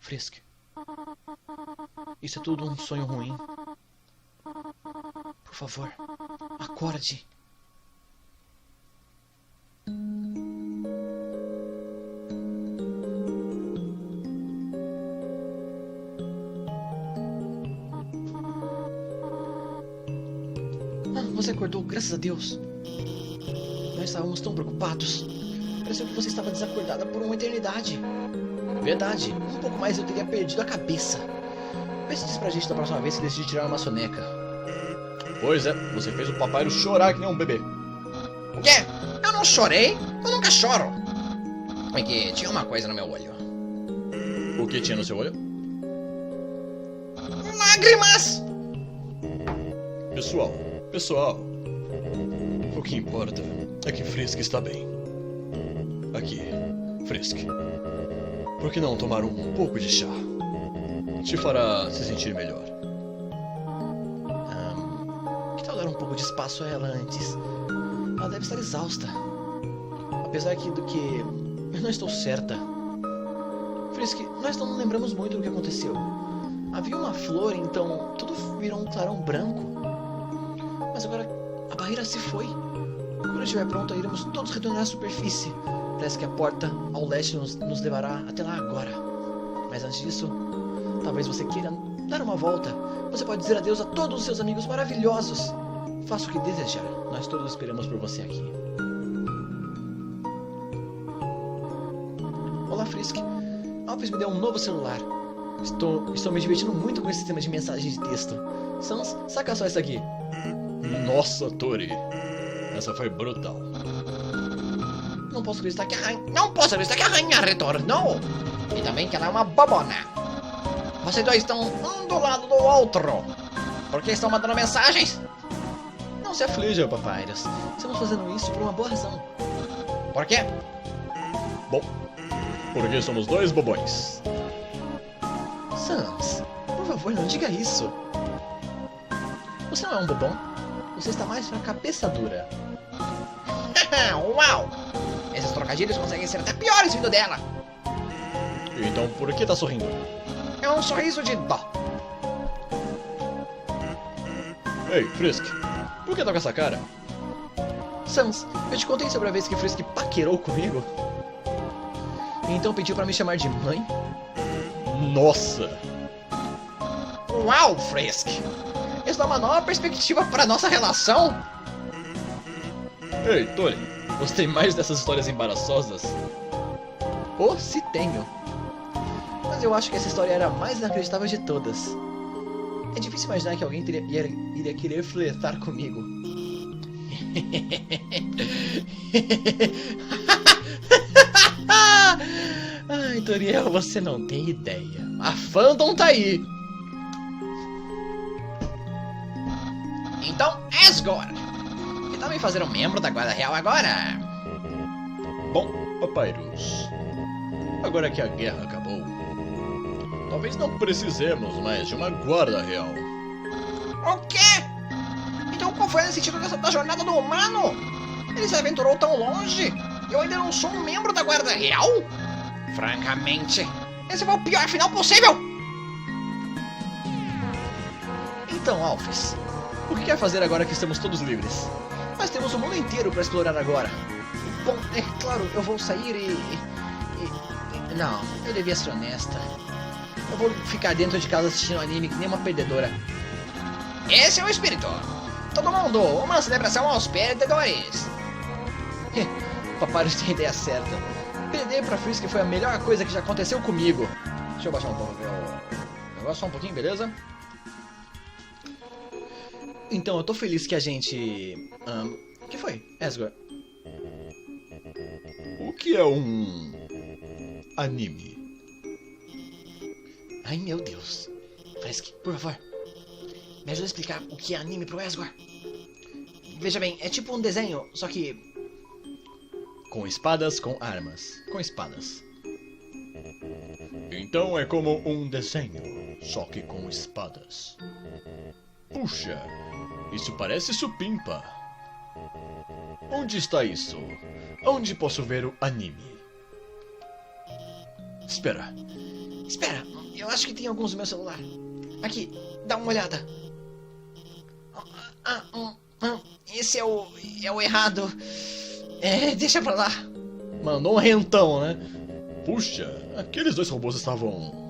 Frisk. Isso é tudo um sonho ruim. Por favor, acorde. Você acordou, graças a Deus. Nós estávamos tão preocupados. Pareceu que você estava desacordada por uma eternidade. Verdade, um pouco mais eu teria perdido a cabeça. Vê se diz pra gente da próxima vez que decide tirar uma soneca. Pois é, você fez o papai chorar que nem um bebê. O quê? Eu não chorei? Eu nunca choro. É que tinha uma coisa no meu olho. O que tinha no seu olho? Lágrimas! Pessoal, o que importa é que Frisk está bem. Aqui, Frisk. Por que não tomar um pouco de chá? Te fará se sentir melhor. Que tal dar um pouco de espaço a ela antes? Ela deve estar exausta. Apesar do que eu não estou certa. Frisk, nós não lembramos muito do que aconteceu. Havia uma flor, então tudo virou um clarão branco. Mas agora a barreira se foi. Quando estiver pronta, iremos todos retornar à superfície. Parece que a porta ao leste nos levará até lá agora. Mas antes disso, talvez você queira dar uma volta. Você pode dizer adeus a todos os seus amigos maravilhosos. Faça o que desejar. Nós todos esperamos por você aqui. Olá, Frisk. Alphys me deu um novo celular. Estou me divertindo muito com esse sistema de mensagem de texto. Sans, saca só isso aqui. Nossa, Tori. Essa foi brutal. Não posso acreditar que a rainha... Não posso acreditar que a rainha retornou. E também que ela é uma bobona. Vocês dois estão um do lado do outro. Por que estão mandando mensagens? Não se aflija, Papyrus. Estamos fazendo isso por uma boa razão. Por quê? Bom, porque somos dois bobões. Sans, por favor, não diga isso. Você não é um bobão. Você está mais pra cabeça dura. Uau! Esses trocadilhos conseguem ser até piores vindo dela. Então por que tá sorrindo? É um sorriso de dó. Ei, Frisk, por que tá com essa cara? Sans, eu te contei sobre a vez que Frisk paquerou comigo? Então pediu pra me chamar de mãe? Nossa! Uau, Frisk! Isso dá uma nova perspectiva para nossa relação. Ei, Tori, você tem mais dessas histórias embaraçosas? Oh, se tenho. Mas eu acho que essa história era a mais inacreditável de todas. É difícil imaginar que alguém iria querer flertar comigo. Ai, Toriel, você não tem ideia. A fandom tá aí. Então, Asgore, que tal me fazer um membro da Guarda Real agora? Bom, Papyrus, agora que a guerra acabou, talvez não precisemos mais de uma Guarda Real. O quê? Então qual foi o sentido da jornada do humano? Ele se aventurou tão longe e eu ainda não sou um membro da Guarda Real? Francamente, esse foi o pior final possível! Então, Alphys, o que quer fazer agora que estamos todos livres? Nós temos o mundo inteiro para explorar agora. Bom, é claro, eu vou sair e... Não, eu devia ser honesta. Eu vou ficar dentro de casa assistindo anime que nem uma perdedora. Esse é o espírito! Todo mundo, uma celebração aos perdedores! Papyrus tem a ideia certa. Perder pra Frisk foi a melhor coisa que já aconteceu comigo. Deixa eu baixar um pouco o negócio, só um pouquinho, beleza? Então, eu tô feliz que a gente... O que foi? Asgore? O que é um... anime? Ai, meu Deus. Frisk, por favor. Me ajuda a explicar o que é anime pro Asgore. Veja bem, é tipo um desenho, só que... Com espadas, com armas. Com espadas. Então é como um desenho, só que com espadas. Puxa, isso parece supimpa. Onde está isso? Onde posso ver o anime? Espera, Espera, eu acho que tem alguns no meu celular. Aqui, dá uma olhada. Esse é o errado. Deixa pra lá. Mandou um rentão, né? Puxa, aqueles dois robôs estavam...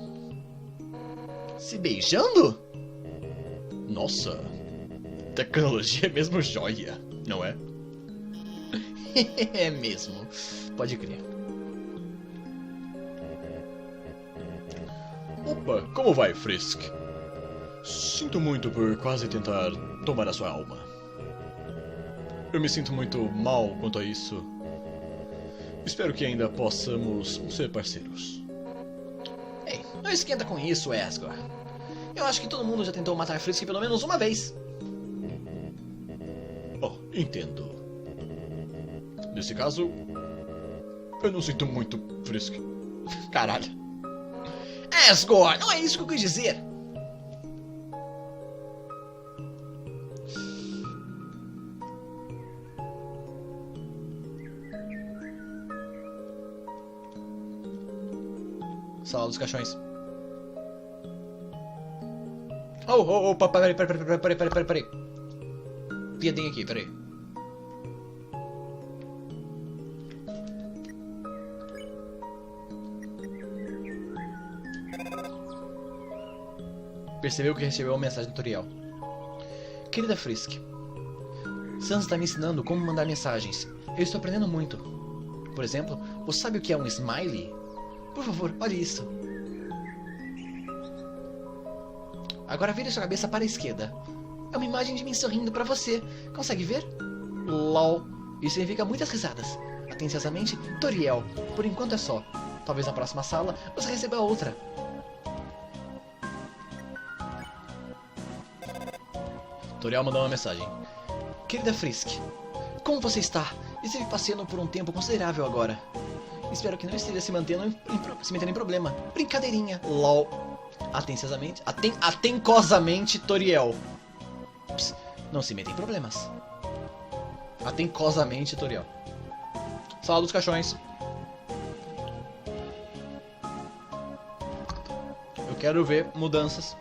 Se beijando? Nossa, tecnologia é mesmo joia, não é? É mesmo. Pode crer. Opa, como vai, Frisk? Sinto muito por quase tentar tomar a sua alma. Eu me sinto muito mal quanto a isso. Espero que ainda possamos ser parceiros. Ei, não esquenta com isso, Asgore. Eu acho que todo mundo já tentou matar Frisk pelo menos uma vez. Oh, entendo. Nesse caso, eu não sinto muito, Frisk. Caralho. Asgore, não é isso que eu quis dizer. Sala dos caixões. Peraí. Piadinha aqui, peraí. Percebeu que recebeu uma mensagem do tutorial. Querida Frisk, Sans está me ensinando como mandar mensagens. Eu estou aprendendo muito. Por exemplo, você sabe o que é um smiley? Por favor, olhe isso. Agora vire sua cabeça para a esquerda. É uma imagem de mim sorrindo para você. Consegue ver? LOL. Isso significa muitas risadas. Atenciosamente, Toriel. Por enquanto é só. Talvez na próxima sala você receba outra. Toriel mandou uma mensagem. Querida Frisk, como você está? Esteve passeando por um tempo considerável agora. Espero que não esteja se metendo em problema. Brincadeirinha. LOL. Atencosamente, Toriel. Psst, não se meta em problemas. Atencosamente, Toriel. Sala dos caixões. Eu quero ver mudanças.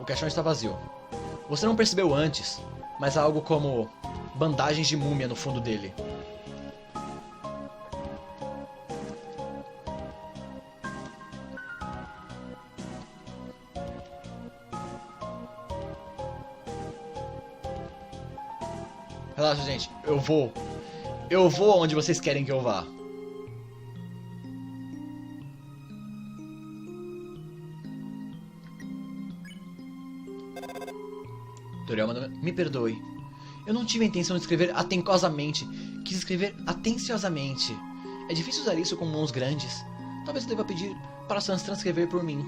O caixão está vazio. Você não percebeu antes, mas há algo como bandagens de múmia no fundo dele. Relaxa, gente. Eu vou onde vocês querem que eu vá. Toriel manda... Me perdoe. Eu não tive a intenção de escrever atencosamente. Quis escrever atenciosamente. É difícil usar isso com mãos grandes. Talvez eu deva pedir para Sans transcrever por mim.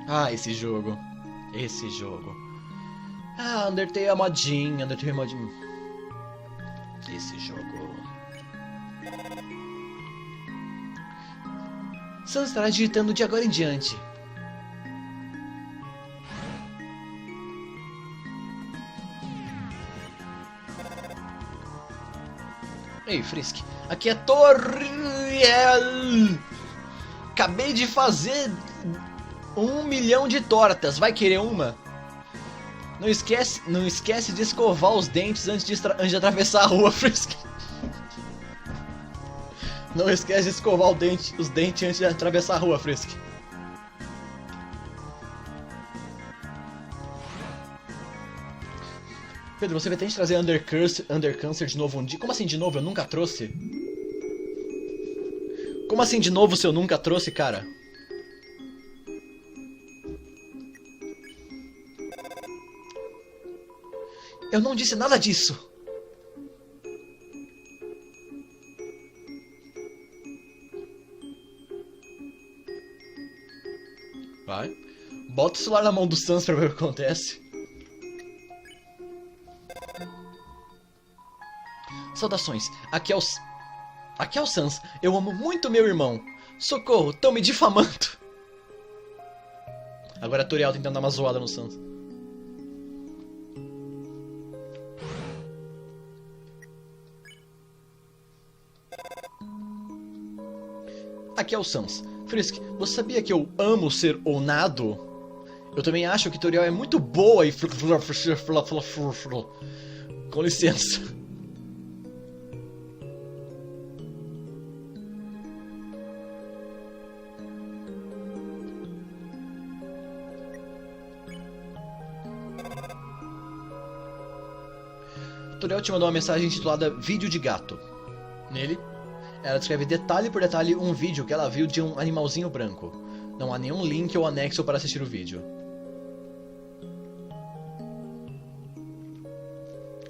Ah, esse jogo. Esse jogo. Ah, Undertale é modinha. Undertale é modinha. Esse jogo. Sans estará digitando de agora em diante. Ei, Frisk. Aqui é Toriel. Acabei de fazer 1 milhão de tortas. Vai querer uma? Não esquece de escovar os dentes antes de atravessar a rua, Frisk. Não esquece de escovar os dentes antes de atravessar a rua, Frisk. Pedro, você vai ter que trazer Undercancer de novo um dia. Como assim de novo? Eu nunca trouxe. Como assim de novo se eu nunca trouxe, cara? Eu não disse nada disso. Vai. Bota o celular na mão do Sans pra ver o que acontece. Saudações. Aqui é o Sans. Eu amo muito meu irmão. Socorro, tão me difamando. Agora é a Toriel tentando dar uma zoada no Sans. aqui é o Sans. Frisk, você sabia que eu amo ser onado? Eu também acho que Toriel é muito boa e... Com licença. Toriel te mandou uma mensagem intitulada Vídeo de Gato. Nele, ela descreve detalhe por detalhe um vídeo que ela viu de um animalzinho branco. Não há nenhum link ou anexo para assistir o vídeo.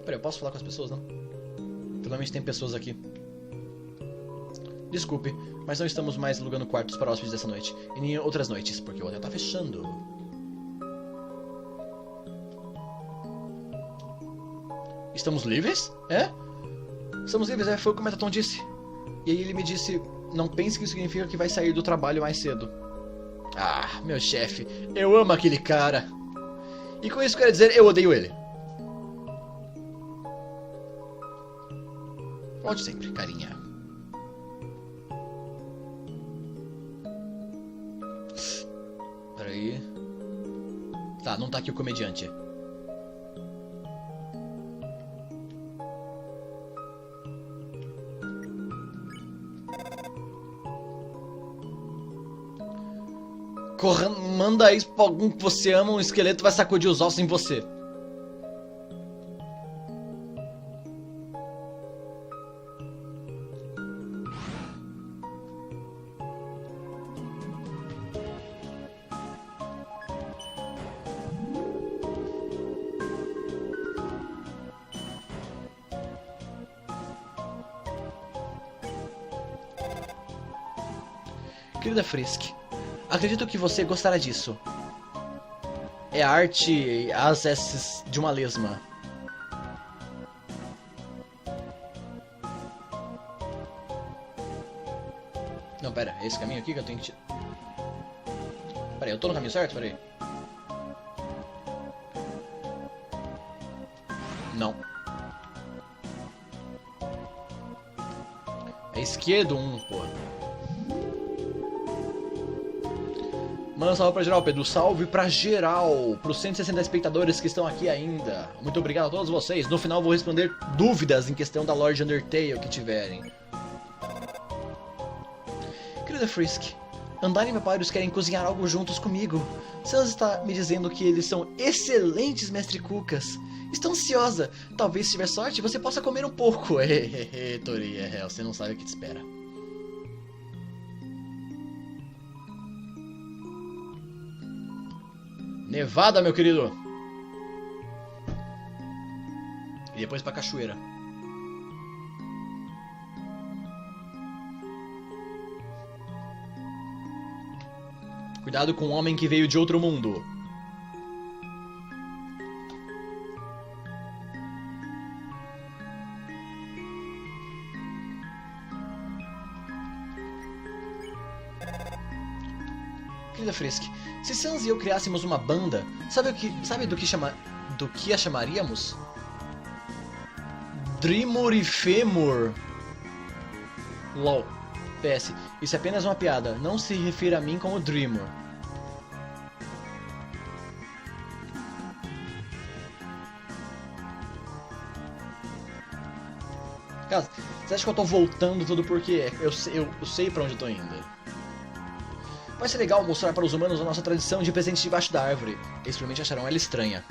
Peraí, eu posso falar com as pessoas, não? Provavelmente tem pessoas aqui. Desculpe, mas não estamos mais alugando quartos para hóspedes dessa noite. E nem outras noites, porque o hotel tá fechando. Estamos livres? É? Estamos livres, foi o que o Mettaton disse. E aí ele me disse, não pense que isso significa que vai sair do trabalho mais cedo. Ah, meu chefe, eu amo aquele cara. E com isso quero dizer, eu odeio ele. Volte sempre, carinha. Peraí. Tá, não tá aqui o comediante. Manda isso pra algum que você ama, um esqueleto vai sacudir os ossos em você. Querida Frisk, acredito que você gostará disso. É a arte às esses de uma lesma. Não, pera, é esse caminho aqui que eu tenho que... Pera aí, eu tô no caminho certo? Pera aí. Não. É esquerdo porra. Manda um salve pra geral, Pedro. Salve pra geral. Pros 160 espectadores que estão aqui ainda. Muito obrigado a todos vocês. No final vou responder dúvidas em questão da Lorde Undertale que tiverem. Querida Frisk, Undyne e Papyrus querem cozinhar algo juntos comigo. Sans está me dizendo que eles são excelentes mestre cucas. Estou ansiosa. Talvez, se tiver sorte, você possa comer um pouco. Tori, você não sabe o que te espera. Nevada, meu querido. E depois pra cachoeira. Cuidado com o homem que veio de outro mundo. Querida Frisk, se Sans e eu criássemos uma banda, sabe do que a chamaríamos? Dreamur e Femur. LOL. PS, isso é apenas uma piada, não se refira a mim como Dreamur. Cara, você acha que eu tô voltando tudo porque eu sei pra onde eu tô indo? Vai ser legal mostrar para os humanos a nossa tradição de presente debaixo da árvore. Eles provavelmente acharão ela estranha.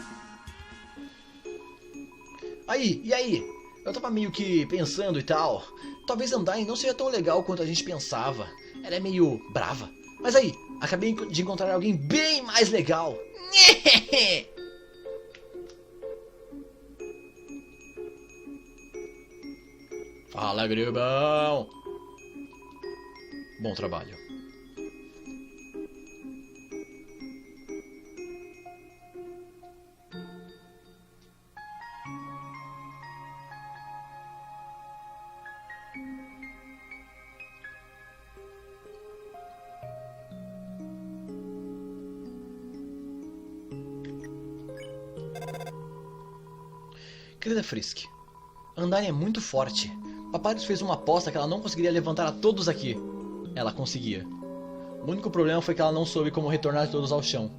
E aí? Eu tava meio que pensando e tal. Talvez Undyne não seja tão legal quanto a gente pensava. Ela é meio brava. Mas aí, acabei de encontrar alguém bem mais legal. Fala, gribão. Bom trabalho. Querida Frisk, Undyne é muito forte. Papyrus fez uma aposta que ela não conseguiria levantar a todos aqui. Ela conseguia. O único problema foi que ela não soube como retornar todos ao chão.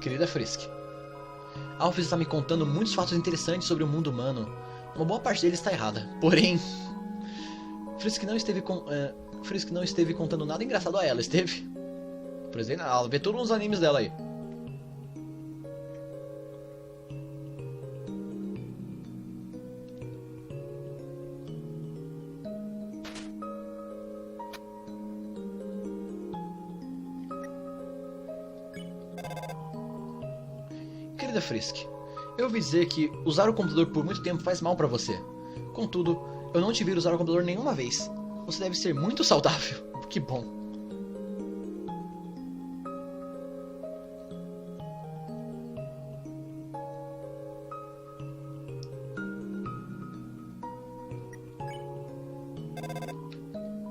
Querida Frisk, Alphys está me contando muitos fatos interessantes sobre o mundo humano. Uma boa parte deles está errada. Porém, Frisk não esteve contando nada engraçado a ela, esteve? Por exemplo, ela vê todos os animes dela aí. Querida Frisk, eu ouvi dizer que usar o computador por muito tempo faz mal pra você. Contudo, eu não te vi usar o computador nenhuma vez. Você deve ser muito saudável. Que bom.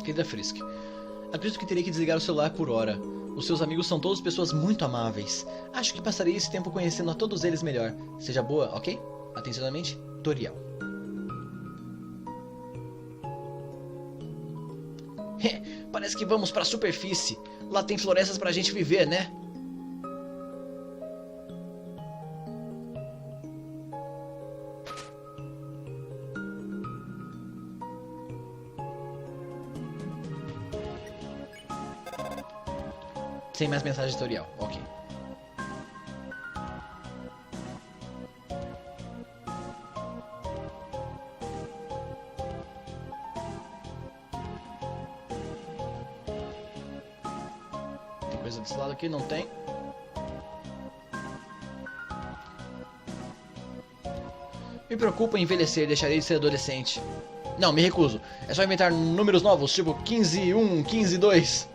Querida Frisk, acredito que teria que desligar o celular por hora. Os seus amigos são todos pessoas muito amáveis. Acho que passarei esse tempo conhecendo a todos eles melhor. Seja boa, ok? Atenciosamente, Toriel. Parece que vamos pra superfície. Lá tem florestas pra gente viver, né? Sem mais mensagem tutorial, ok. Tem coisa desse lado aqui? Não tem. Me preocupa em envelhecer, deixarei de ser adolescente. Não, me recuso. É só inventar números novos, tipo 15-1, 15-2.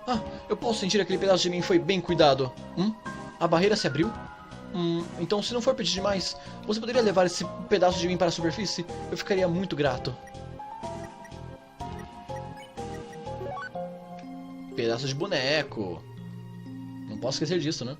Ah, eu posso sentir aquele pedaço de mim foi bem cuidado. A barreira se abriu? Então se não for pedir demais, você poderia levar esse pedaço de mim para a superfície? Eu ficaria muito grato. Pedaço de boneco. Não posso esquecer disso, né?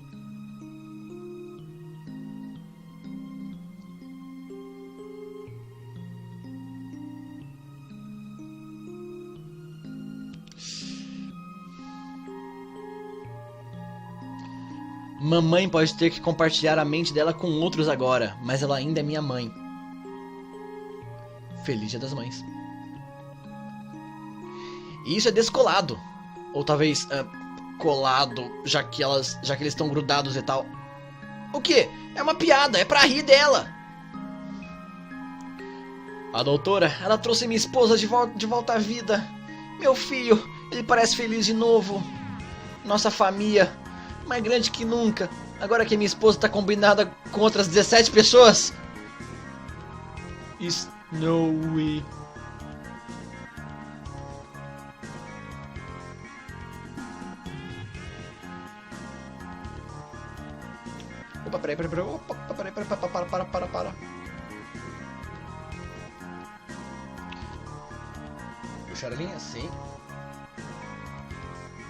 Mamãe pode ter que compartilhar a mente dela com outros agora, mas ela ainda é minha mãe. Feliz Dia das Mães. E isso é descolado. Ou talvez colado, já que eles estão grudados e tal. O quê? É uma piada, é pra rir dela. A doutora, ela trouxe minha esposa de volta à vida. Meu filho, ele parece feliz de novo. Nossa família, mais grande que nunca. Agora que minha esposa tá combinada com outras 17 pessoas. Snowy. Opa, peraí. Opa, peraí, para. Puxar a linha, sim.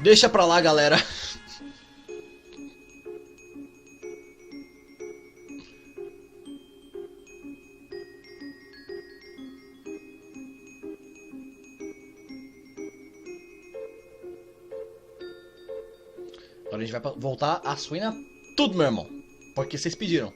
Deixa pra lá, galera. Agora a gente vai voltar a suína tudo, meu irmão. Porque vocês pediram.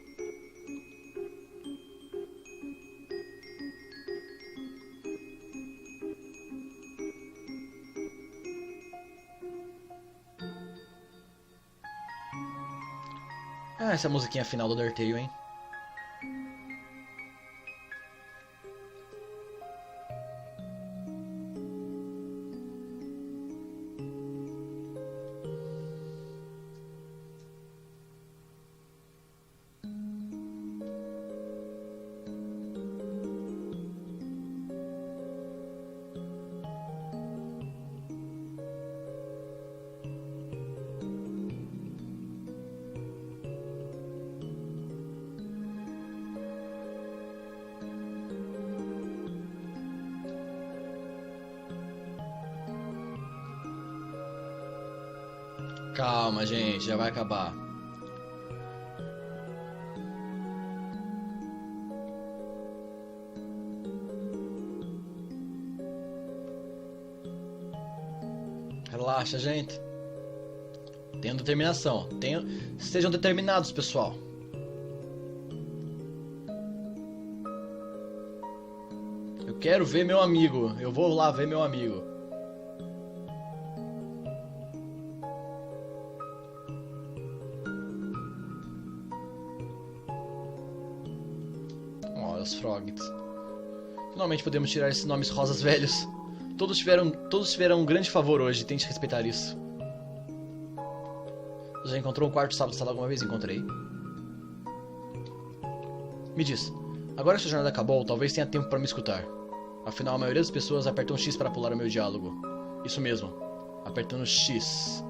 Ah, essa musiquinha final do Undertale, hein? Calma, gente, já vai acabar. Relaxa, gente. Tenham determinação. Sejam determinados, pessoal. Eu quero ver meu amigo. Eu vou lá ver meu amigo. Olha os Frogs. Finalmente podemos tirar esses nomes rosas velhos. Todos tiveram um grande favor hoje. Tente respeitar isso. Você já encontrou um quarto sábado de sala alguma vez? Encontrei. Me diz, agora que sua jornada acabou, talvez tenha tempo para me escutar. Afinal, a maioria das pessoas apertam X para pular o meu diálogo. Isso mesmo, apertando X.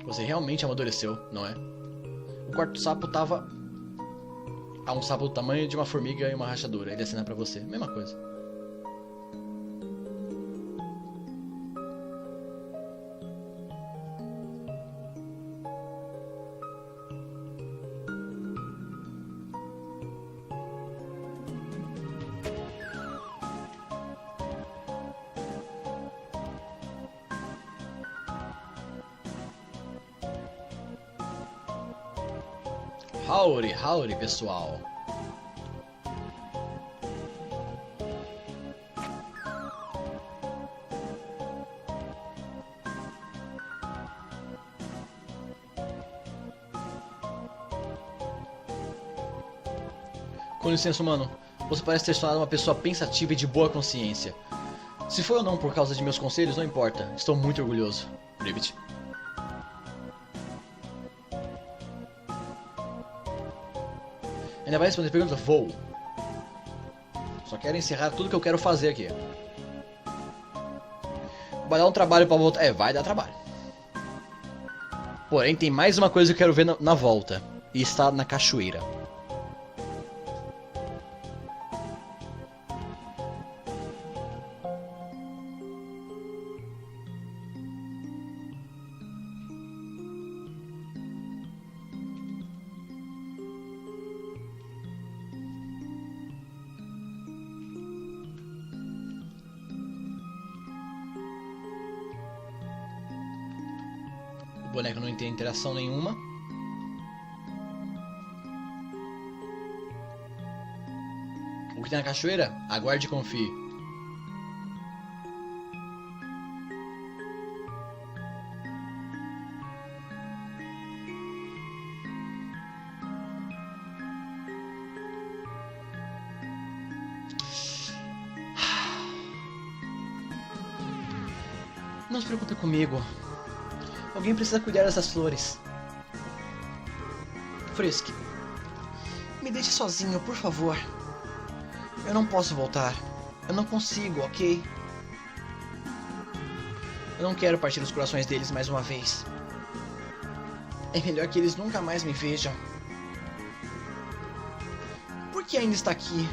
Você realmente amadureceu, não é? O quarto sapo tava... a um sapo do tamanho de uma formiga e uma rachadura. Ele assina pra você. Mesma coisa. Howdy, howdy, pessoal. Com licença, humano. Você parece ter se tornado uma pessoa pensativa e de boa consciência. Se foi ou não por causa de meus conselhos, não importa. Estou muito orgulhoso. Ribbit. Ainda vai responder pergunta? Vou. Só quero encerrar tudo que eu quero fazer aqui. Vai dar um trabalho pra voltar. Vai dar trabalho. Porém, tem mais uma coisa que eu quero ver na volta. E está na cachoeira. O boneco não tem interação nenhuma. O que tem na cachoeira? Aguarde e confie. Não se preocupe comigo. Alguém precisa cuidar dessas flores. Frisk, me deixe sozinho, por favor. Eu não posso voltar. Eu não consigo, ok? Eu não quero partir os corações deles mais uma vez. É melhor que eles nunca mais me vejam. Por que ainda está aqui?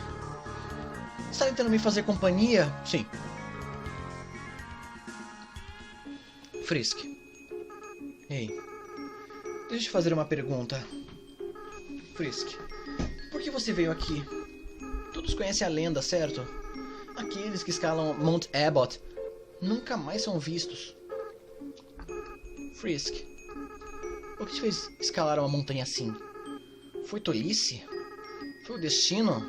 Está tentando me fazer companhia? Sim. Frisk. Ei, deixa eu te fazer uma pergunta. Frisk, por que você veio aqui? Todos conhecem a lenda, certo? Aqueles que escalam Mount Abbott nunca mais são vistos. Frisk, o que te fez escalar uma montanha assim? Foi tolice? Foi o destino?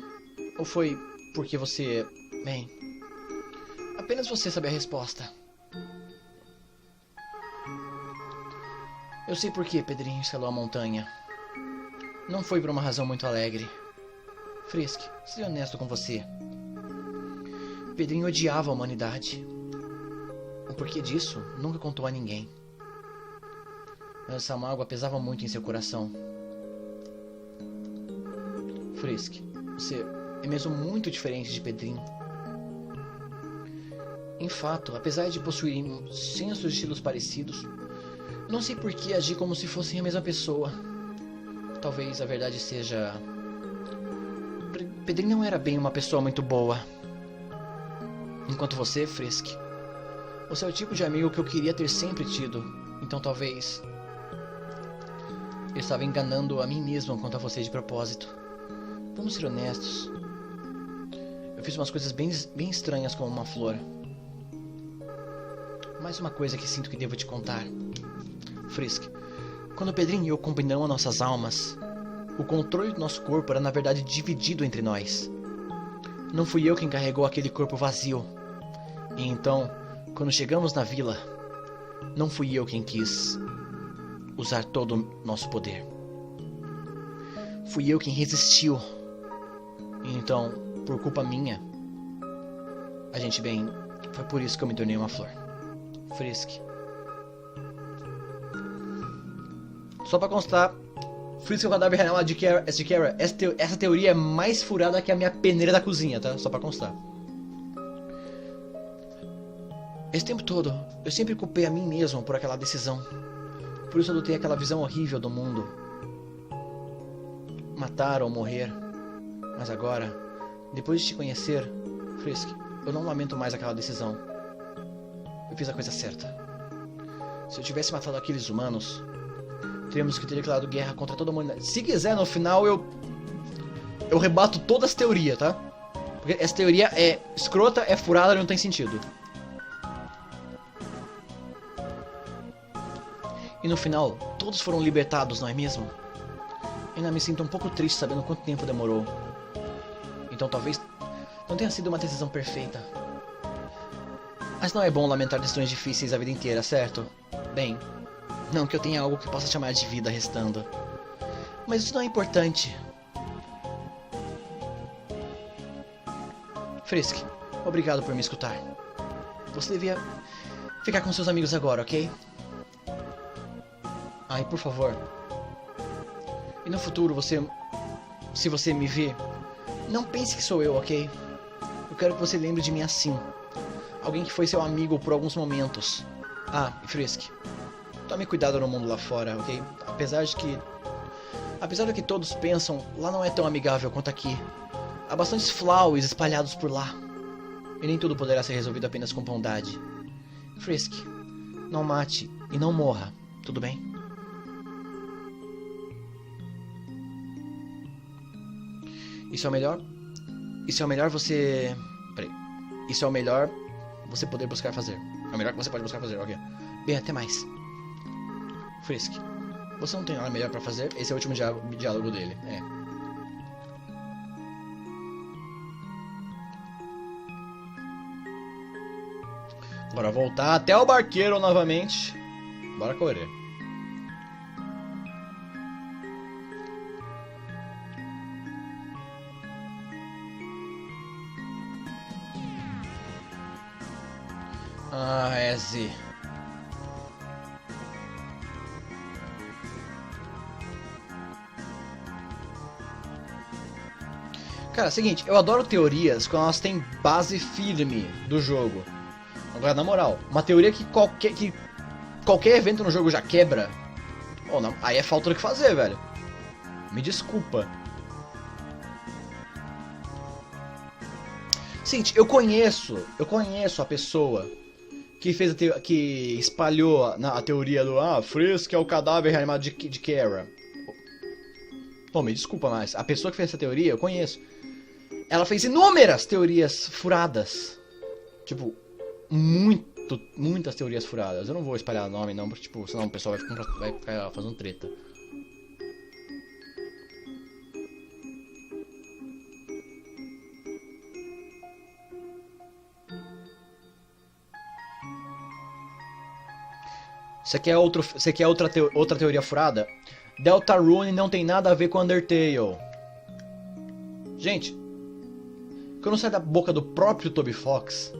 Ou foi porque você... Bem, apenas você sabe a resposta. Eu sei por que Pedrinho escalou a montanha. Não foi por uma razão muito alegre. Frisk, seja honesto com você. Pedrinho odiava a humanidade. O porquê disso nunca contou a ninguém. Mas essa mágoa pesava muito em seu coração. Frisk, você é mesmo muito diferente de Pedrinho. Em fato, apesar de possuírem sensos de estilos parecidos, não sei por que agi como se fossem a mesma pessoa. Talvez a verdade seja... Pedrinho não era bem uma pessoa muito boa. Enquanto você, Frisk, você é o tipo de amigo que eu queria ter sempre tido. Então talvez eu estava enganando a mim mesmo quanto a vocês de propósito. Vamos ser honestos. Eu fiz umas coisas bem estranhas com uma flor. Mais uma coisa que sinto que devo te contar. Frisk, quando o Pedrinho e eu combinamos nossas almas, o controle do nosso corpo era na verdade dividido entre nós. Não fui eu quem carregou aquele corpo vazio. E então, quando chegamos na vila, não fui eu quem quis usar todo o nosso poder. Fui eu quem resistiu. E então, por culpa minha, foi por isso que eu me tornei uma flor. Frisk. Só pra constar, Frisk é o cadáver real de Kara. Essa teoria é mais furada que a minha peneira da cozinha, tá? Só pra constar. Esse tempo todo, eu sempre culpei a mim mesmo por aquela decisão. Por isso eu adotei aquela visão horrível do mundo. Matar ou morrer. Mas agora, depois de te conhecer, Frisk, eu não lamento mais aquela decisão. Eu fiz a coisa certa. Se eu tivesse matado aqueles humanos, teríamos que ter declarado guerra contra toda a humanidade. Se quiser, no final, eu rebato todas as teorias, tá? Porque essa teoria é escrota, é furada e não tem sentido. E no final, todos foram libertados, não é mesmo? Ainda me sinto um pouco triste sabendo quanto tempo demorou. Então talvez não tenha sido uma decisão perfeita. Mas não é bom lamentar decisões difíceis a vida inteira, certo? Bem, não que eu tenha algo que possa chamar de vida restando. Mas isso não é importante. Frisk, obrigado por me escutar. Você devia ficar com seus amigos agora, ok? Ai, por favor. E no futuro, se você me ver, não pense que sou eu, ok? Eu quero que você lembre de mim assim. Alguém que foi seu amigo por alguns momentos. Ah, e Frisk, tome cuidado no mundo lá fora, ok? Apesar do que todos pensam, lá não é tão amigável quanto aqui. Há bastantes flaues espalhados por lá. E nem tudo poderá ser resolvido apenas com bondade. Frisk, não mate e não morra, tudo bem? Isso é o melhor você... Peraí. Isso é o melhor você poder buscar fazer. É o melhor que você pode buscar fazer, ok. Bem, até mais. Frisk, você não tem nada melhor pra fazer? Esse é o último diálogo dele, é. Bora voltar até o barqueiro novamente. Bora correr. Ah, Ezzy. Cara, é o seguinte, eu adoro teorias quando elas têm base firme do jogo. Agora, na moral, uma teoria que qualquer evento no jogo já quebra, oh, não, aí é falta do que fazer, velho. Me desculpa. Seguinte, eu conheço a pessoa que espalhou a teoria do Frisk é o cadáver reanimado de Kara. Pô, me desculpa, mas a pessoa que fez essa teoria eu conheço. Ela fez inúmeras teorias furadas. Tipo, muitas teorias furadas. Eu não vou espalhar nome não, porque tipo, senão o pessoal vai ficar fazendo treta. Você quer outra teoria furada? Deltarune não tem nada a ver com Undertale. Gente, quando sai da boca do próprio Toby Fox,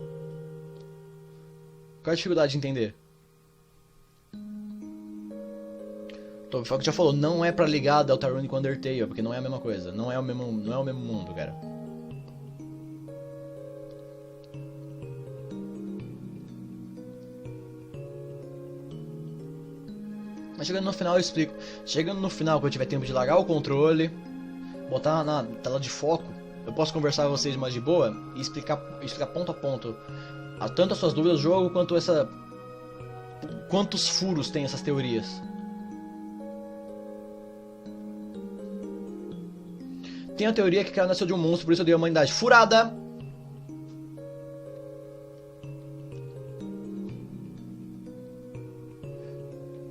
qual é a dificuldade de entender? Toby Fox já falou, não é pra ligar Deltarune com Undertale, porque não é a mesma coisa, não é o mesmo mundo, cara. Mas chegando no final eu explico. Chegando no final, quando eu tiver tempo de largar o controle, botar na tela de foco, eu posso conversar com vocês mais de boa e explicar ponto a ponto tanto as suas dúvidas do jogo quanto essa quantos furos tem essas teorias. Tem a teoria que o cara nasceu de um monstro, por isso odeia a humanidade. Furada!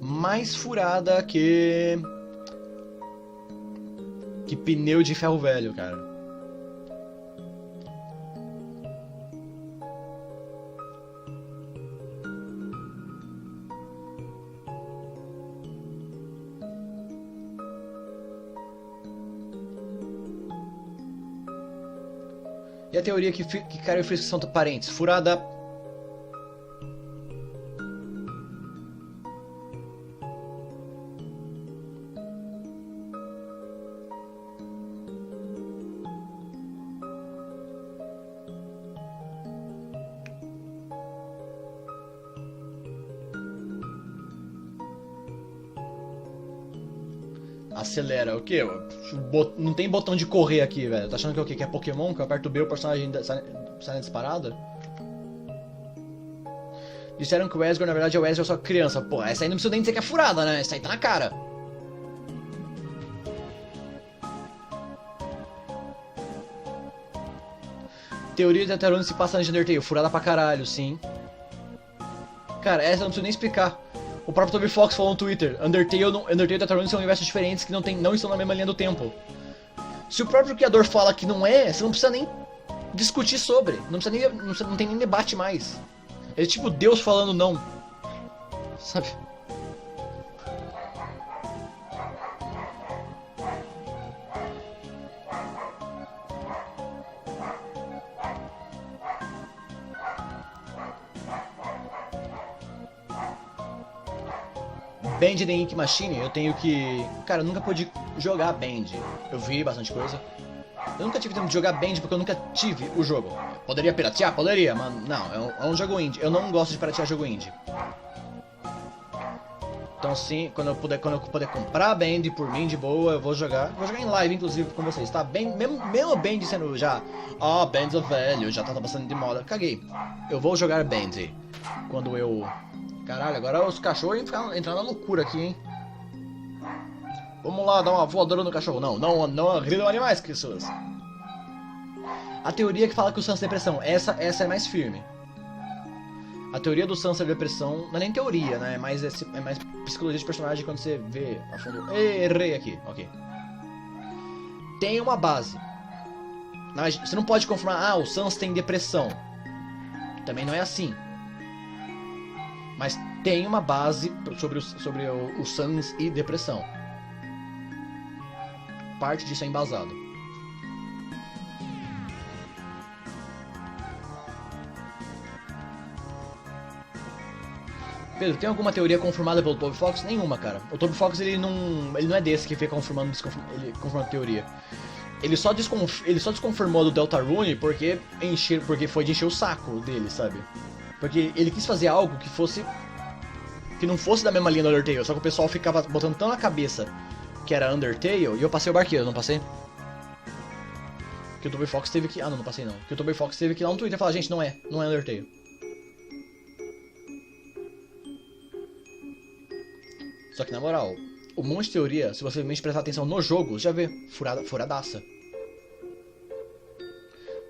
Mais furada que pneu de ferro velho, cara. E a teoria que Carol e Frisk são parentes? Furada. Acelera, o quê? Não tem botão de correr aqui, velho. Tá achando que é o quê? Que é Pokémon? Que eu aperto B e o personagem sai na disparada? Disseram que o Wesker, na verdade, é o Wesker só criança. Pô, essa aí não precisa nem dizer que é furada, né? Essa aí tá na cara. Teoria de Tetrarone se passa na Undertale. Furada pra caralho, sim. Cara, essa eu não preciso nem explicar. O próprio Toby Fox falou no Twitter, Undertale e Tetrarone são universos diferentes que não estão na mesma linha do tempo. Se o próprio criador fala que não é, você não precisa nem discutir sobre. Não tem nem debate mais. É tipo Deus falando não. Sabe? Band The Ink Machine, eu tenho que... Cara, eu nunca pude jogar Band. Eu vi bastante coisa. Eu nunca tive tempo de jogar Band porque eu nunca tive o jogo. Poderia piratear? Poderia, mas não, é um jogo indie. Eu não gosto de piratear jogo indie. Então sim, quando eu puder comprar Band por mim de boa, eu vou jogar. Vou jogar em live, inclusive, com vocês, tá? Mesmo Band sendo já... Band é velho, já tá passando de moda. Caguei. Eu vou jogar Band quando eu... Caralho, agora os cachorros entrar na loucura aqui, hein? Vamos lá, dar uma voadora no cachorro. Não agridam animais, pessoas. A teoria que fala que o Sans tem depressão, essa é mais firme. A teoria do Sans ter depressão, não é nem teoria, né? É mais psicologia de personagem quando você vê a fundo. Errei aqui, ok. Tem uma base. Você não pode confirmar, o Sans tem depressão. Também não é assim. Mas tem uma base sobre o Sans e depressão. Parte disso é embasado. Pedro, tem alguma teoria confirmada pelo Toby Fox? Nenhuma, cara. O Toby Fox ele não é desse que fica confirmando teoria. Ele só desconfirmou do Deltarune porque foi de encher o saco dele, sabe? Porque ele quis fazer algo que não fosse da mesma linha do Undertale, só que o pessoal ficava botando tão na cabeça que era Undertale, e eu passei o barqueiro, não passei? Que o Toby Fox teve que... não passei não. Que o Toby Fox teve que ir lá no Twitter e falar, gente, não é Undertale. Só que na moral, um monte de teoria, se você realmente prestar atenção no jogo, já vê, furadaça.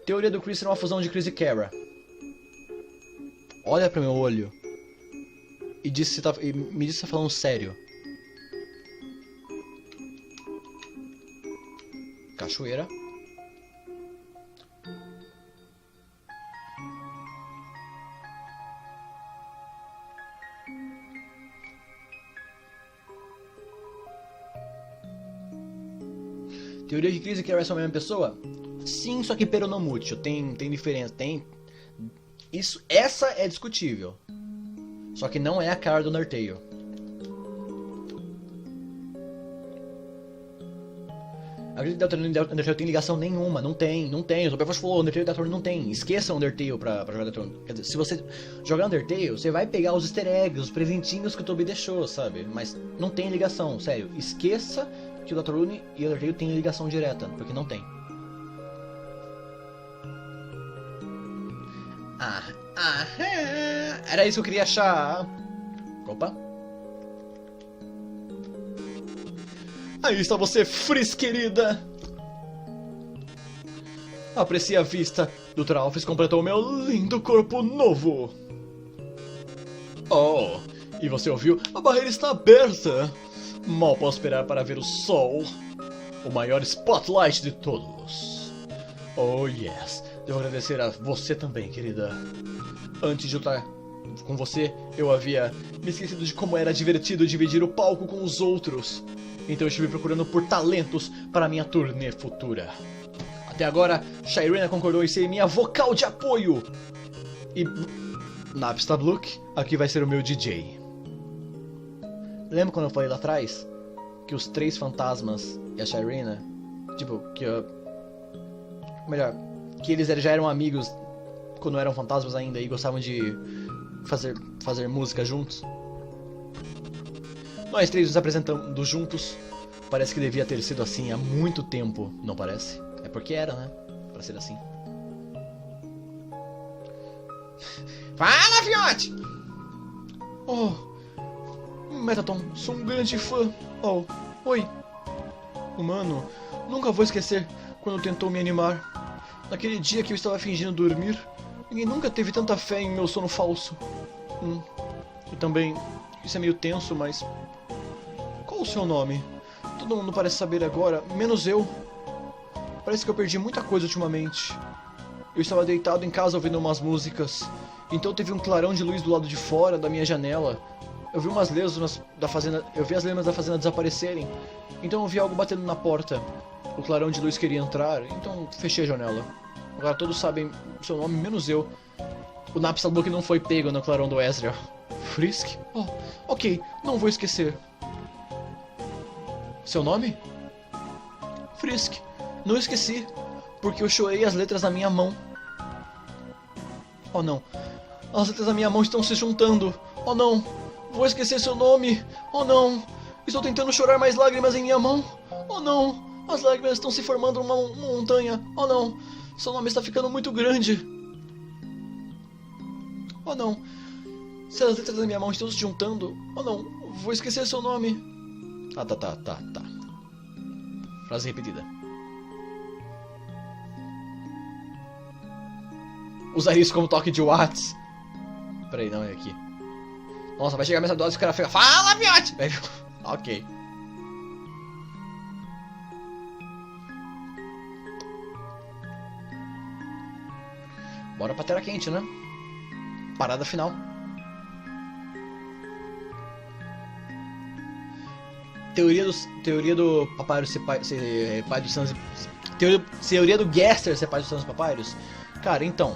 Teoria do Chris é uma fusão de Chris e Kara. Olha pra meu olho e me diz se você tá falando sério. Cachoeira. Teoria de Chris e Kara são a mesma pessoa? Sim, só que peronomútil. Tem diferença. Essa é discutível. Só que não é a cara do Undertale. A gente Undertale tem ligação nenhuma, não tem. O Toby Fox falou, Undertale e Deltarune não tem. Esqueça o Undertale pra jogar Deltarune. Quer dizer, se você jogar Undertale, você vai pegar os easter eggs, os presentinhos que o Toby deixou, sabe? Mas não tem ligação, sério. Esqueça que o Deltarune e o Undertale tem ligação direta, porque não tem. Era isso que eu queria achar. Opa. Aí está você, Frisk, querida. Aprecie a vista. Dr. Alphys completou meu lindo corpo novo. Oh, e você ouviu? A barreira está aberta. Mal posso esperar para ver o sol. O maior spotlight de todos. Oh, yes. Devo agradecer a você também, querida. Antes de lutar com você, eu havia me esquecido de como era divertido dividir o palco com os outros. Então eu estive procurando por talentos para minha turnê futura. Até agora, Shairena concordou em ser minha vocal de apoio. E Napstablook, aqui vai ser o meu DJ. Lembra quando eu falei lá atrás que os 3 fantasmas e a Shairena, tipo, melhor, que eles já eram amigos quando eram fantasmas ainda e gostavam de fazer música juntos? Nós 3 nos apresentando juntos. Parece que devia ter sido assim há muito tempo, não parece? É porque era, né? Pra ser assim. Fala, fiote! Oh, Metaton, sou um grande fã. Oh, oi. Humano, nunca vou esquecer quando tentou me animar. Naquele dia que eu estava fingindo dormir, ninguém nunca teve tanta fé em meu sono falso. E também, isso é meio tenso, mas... Qual o seu nome? Todo mundo parece saber agora, menos eu. Parece que eu perdi muita coisa ultimamente. Eu estava deitado em casa ouvindo umas músicas. Então teve um clarão de luz do lado de fora da minha janela. Eu vi umas lesmas da fazenda. Eu vi as lesmas da fazenda desaparecerem. Então eu vi algo batendo na porta. O clarão de luz queria entrar, então fechei a janela. Agora todos sabem o seu nome, menos eu. O Napstablook não foi pego no clarão do Ezreal. Frisk? Oh, ok, não vou esquecer. Seu nome? Frisk. Não esqueci, porque eu chorei as letras na minha mão. Oh não, as letras da minha mão estão se juntando. Oh não, vou esquecer seu nome. Oh não, estou tentando chorar mais lágrimas em minha mão. Oh não, as lágrimas estão se formando numa montanha. Oh não, seu nome está ficando muito grande. Oh não, se as letras da minha mão estão se juntando. Oh não, vou esquecer seu nome. Tá. Frase repetida. Usar isso como toque de Whats. Peraí, não, é aqui. Nossa, vai chegar a mensagem do Whats e o cara fica... Fala, fiote! Ok. Bora pra tela quente, né? Parada final. Teoria do Papyrus ser pai dos Sans... Teoria do Gaster ser pai dos Sans Papyrus. Cara, então...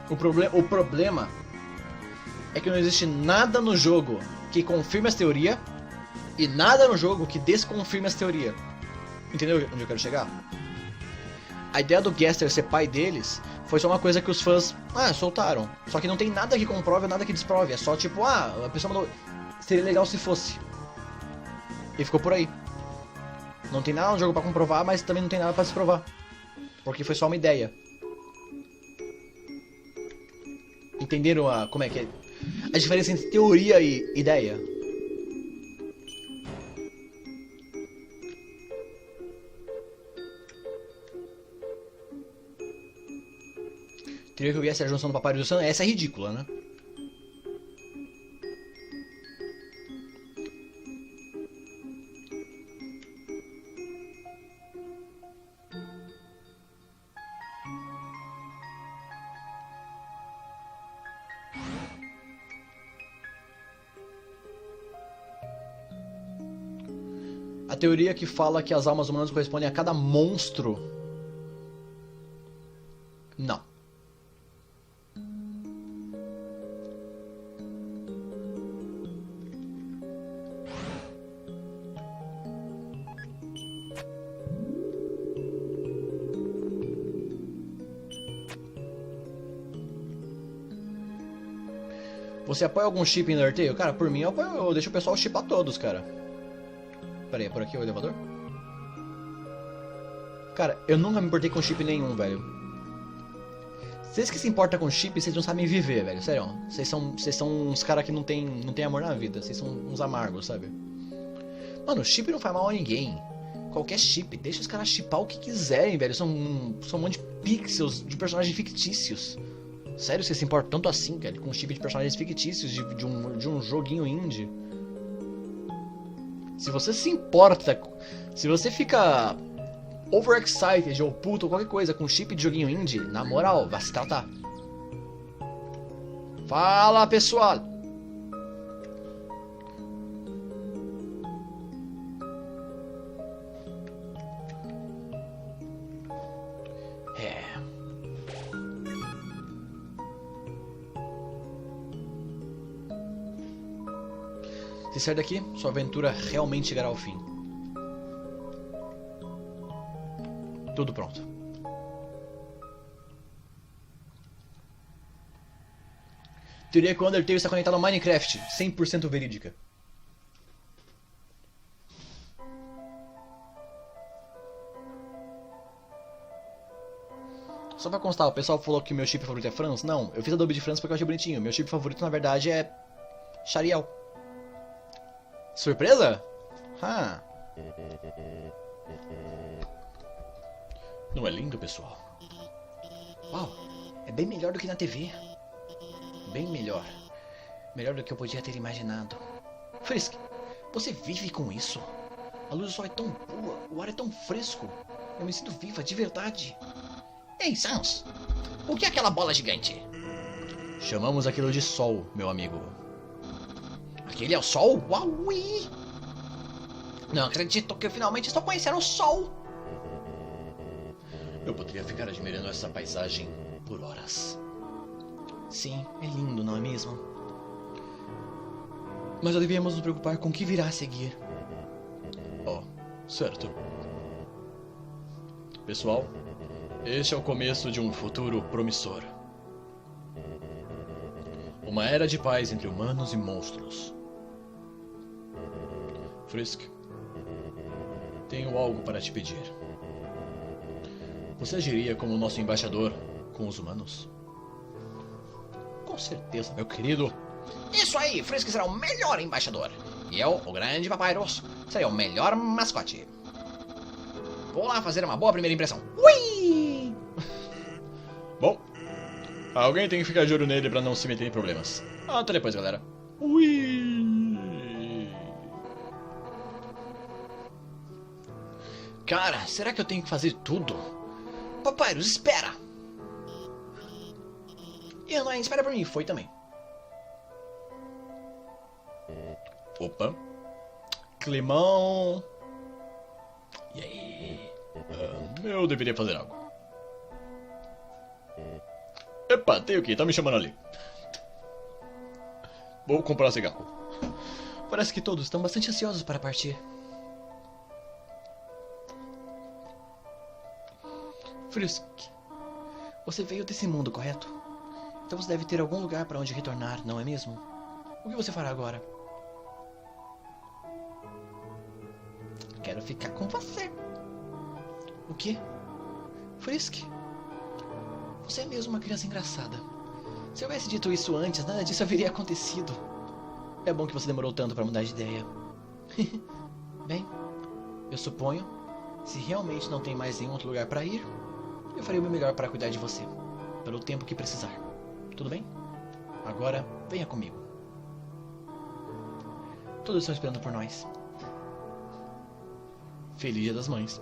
O problema é que não existe nada no jogo que confirme essa teoria e nada no jogo que desconfirme essa teoria. Entendeu onde eu quero chegar? A ideia do Gaster ser pai deles foi só uma coisa que os fãs soltaram. Só que não tem nada que comprove ou nada que desprove. É só tipo, a pessoa mandou... Seria legal se fosse. E ficou por aí. Não tem nada no jogo pra comprovar, mas também não tem nada pra desprovar. Porque foi só uma ideia. Entenderam como é que é? A diferença entre teoria e ideia? Teria que eu viesse a junção do Papyrus e do Sun, essa é ridícula, né? A teoria que fala que as almas humanas correspondem a cada monstro. Não. Você apoia algum chip em Undertale? Cara, por mim eu deixo o pessoal chipar todos, cara. Pera aí, é por aqui o elevador? Cara, eu nunca me importei com chip nenhum, velho. Vocês que se importam com chip, vocês não sabem viver, velho. Sério. Vocês são uns caras que não tem amor na vida. Vocês são uns amargos, sabe? Mano, chip não faz mal a ninguém. Qualquer chip. Deixa os caras chipar o que quiserem, velho. São um monte de pixels de personagens fictícios. Sério, vocês se importam tanto assim, velho? Com chip de personagens fictícios de um joguinho indie. Se você se importa... Se você fica... overexcited ou puto ou qualquer coisa com chip de joguinho indie, na moral, vai se tratar. Fala, pessoal! É. Se sair daqui, sua aventura realmente chegará ao fim. Tudo pronto. Teoria que o Undertale está conectado ao Minecraft, 100% verídica. Só pra constar, o pessoal falou que meu chip favorito é Franz. Não, eu fiz Adobe de Franz porque eu achei bonitinho. Meu chip favorito, na verdade, é... Shariel. Surpresa? Ah. Não é lindo, pessoal? Uau, é bem melhor do que na TV. Bem melhor. Melhor do que eu podia ter imaginado. Frisk, você vive com isso? A luz do sol é tão boa, o ar é tão fresco. Eu me sinto viva, de verdade. Ei, Sans, o que é aquela bola gigante? Chamamos aquilo de sol, meu amigo. Aquele é o sol? Uauí! Não acredito que eu finalmente estou conhecendo o sol. Eu poderia ficar admirando essa paisagem por horas. Sim, é lindo, não é mesmo? Mas devíamos nos preocupar com o que virá a seguir. Oh, certo. Pessoal, este é o começo de um futuro promissor. Uma era de paz entre humanos e monstros. Frisk, tenho algo para te pedir. Você agiria como nosso embaixador com os humanos? Com certeza, meu querido. Isso aí, Frisk será o melhor embaixador. E eu, o grande Papyrus, serei o melhor mascote. Vou lá fazer uma boa primeira impressão. Ui! Bom, alguém tem que ficar de olho nele para não se meter em problemas. Até depois, galera. Ui! Cara, será que eu tenho que fazer tudo? Papyrus, espera! E a Nine, espera por mim, foi também. Opa. Climão. E aí? Eu deveria fazer algo. Epa, tem o que? Tá me chamando ali. Vou comprar cigarro. Parece que todos estão bastante ansiosos para partir. Frisk, você veio desse mundo, correto? Então você deve ter algum lugar para onde retornar, não é mesmo? O que você fará agora? Quero ficar com você. O quê? Frisk? Você é mesmo uma criança engraçada. Se eu houvesse dito isso antes, nada disso haveria acontecido. É bom que você demorou tanto para mudar de ideia. Bem, eu suponho, se realmente não tem mais nenhum outro lugar para ir, eu farei o meu melhor para cuidar de você, pelo tempo que precisar. Tudo bem? Agora, venha comigo. Todos estão esperando por nós. Feliz Dia das Mães.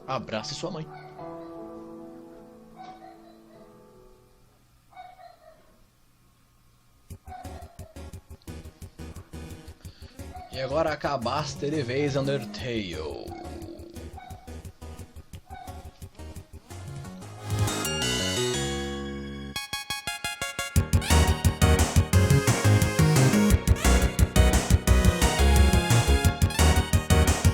Abrace sua mãe. E agora acabaste de vez, Undertale.